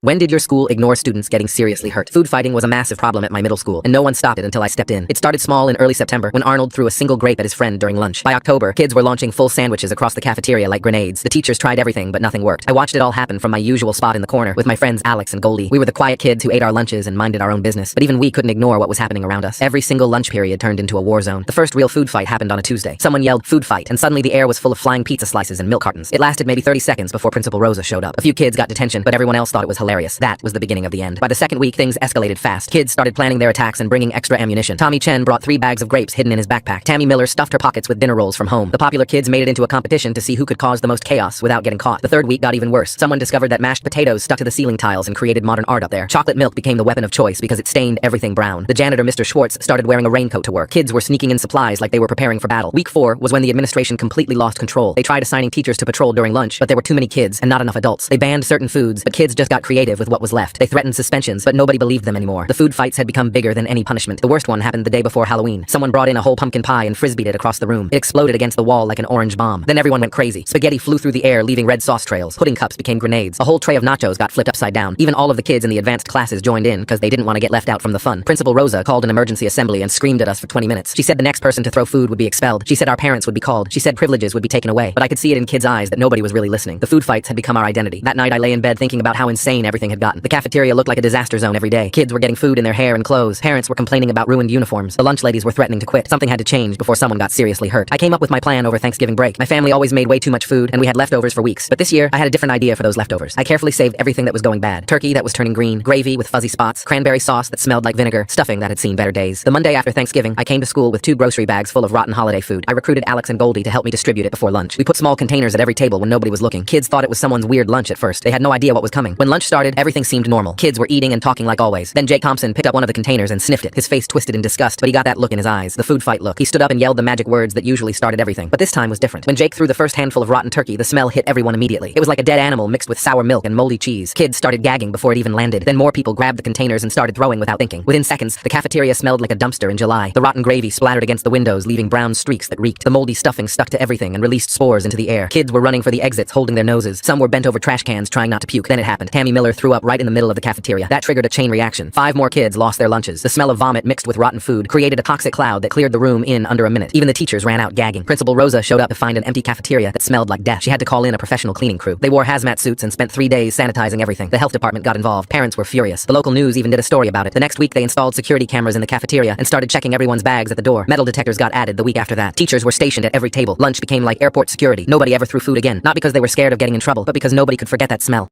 When did your school ignore students getting seriously hurt? Food fighting was a massive problem at my middle school, and no one stopped it until I stepped in. It started small in early September when Arnold threw a single grape at his friend during lunch. By October, kids were launching full sandwiches across the cafeteria like grenades. The teachers tried everything, but nothing worked. I watched it all happen from my usual spot in the corner with my friends Alex and Goldie. We were the quiet kids who ate our lunches and minded our own business, but even we couldn't ignore what was happening around us. Every single lunch period turned into a war zone. The first real food fight happened on a Tuesday. Someone yelled, "Food fight," and suddenly the air was full of flying pizza slices and milk cartons. It lasted maybe 30 seconds before Principal Rosa showed up. A few kids got detention, but everyone else thought it was hilarious. That was the beginning of the end. By the second week, things escalated fast. Kids started planning their attacks and bringing extra ammunition. Tommy Chen brought 3 bags of grapes hidden in his backpack. Tammy Miller stuffed her pockets with dinner rolls from home. The popular kids made it into a competition to see who could cause the most chaos without getting caught. The third week got even worse. Someone discovered that mashed potatoes stuck to the ceiling tiles and created modern art up there. Chocolate milk became the weapon of choice because it stained everything brown. The janitor, Mr. Schwartz, started wearing a raincoat to work. Kids were sneaking in supplies like they were preparing for battle. Week 4 was when the administration completely lost control. They tried assigning teachers to patrol during lunch, but there were too many kids and not enough adults. They banned certain foods, but kids just got creative with what was left. They threatened suspensions, but nobody believed them anymore. The food fights had become bigger than any punishment. The worst one happened the day before Halloween. Someone brought in a whole pumpkin pie and frisbeed it across the room. It exploded against the wall like an orange bomb. Then everyone went crazy. Spaghetti flew through the air, leaving red sauce trails. Pudding cups became grenades. A whole tray of nachos got flipped upside down. Even all of the kids in the advanced classes joined in because they didn't want to get left out from the fun. Principal Rosa called an emergency assembly and screamed at us for 20 minutes. She said the next person to throw food would be expelled. She said our parents would be called. She said privileges would be taken away. But I could see it in kids' eyes that nobody was really listening. The food fights had become our identity. That night I lay in bed thinking about how insane everything had gotten. The cafeteria looked like a disaster zone every day. Kids were getting food in their hair and clothes. Parents were complaining about ruined uniforms. The lunch ladies were threatening to quit. Something had to change before someone got seriously hurt. I came up with my plan over Thanksgiving break. My family always made way too much food, and we had leftovers for weeks. But this year, I had a different idea for those leftovers. I carefully saved everything that was going bad. Turkey that was turning green, gravy with fuzzy spots, cranberry sauce that smelled like vinegar, stuffing that had seen better days. The Monday after Thanksgiving, I came to school with 2 grocery bags full of rotten holiday food. I recruited Alex and Goldie to help me distribute it before lunch. We put small containers at every table when nobody was looking. Kids thought it was someone's weird lunch at first. They had no idea what was coming. When lunch started, everything seemed normal. Kids were eating and talking like always. Then Jake Thompson picked up one of the containers and sniffed it. His face twisted in disgust, but he got that look in his eyes, the food fight look. He stood up and yelled the magic words that usually started everything. But this time was different. When Jake threw the first handful of rotten turkey, the smell hit everyone immediately. It was like a dead animal mixed with sour milk and moldy cheese. Kids started gagging before it even landed. Then more people grabbed the containers and started throwing without thinking. Within seconds, the cafeteria smelled like a dumpster in July. The rotten gravy splattered against the windows, leaving brown streaks that reeked. The moldy stuffing stuck to everything and released spores into the air. Kids were running for the exits, holding their noses. Some were bent over trash cans, trying not to puke. Then it happened. Tammy Miller threw up right in the middle of the cafeteria. That triggered a chain reaction. 5 more kids lost their lunches. The smell of vomit mixed with rotten food created a toxic cloud that cleared the room in under a minute. Even the teachers ran out gagging. Principal Rosa showed up to find an empty cafeteria that smelled like death. She had to call in a professional cleaning crew. They wore hazmat suits and spent 3 days sanitizing everything. The health department got involved. Parents were furious. The local news even did a story about it. The next week, they installed security cameras in the cafeteria and started checking everyone's bags at the door. Metal detectors got added the week after that. Teachers were stationed at every table. Lunch became like airport security. Nobody ever threw food again. Not because they were scared of getting in trouble, but because nobody could forget that smell.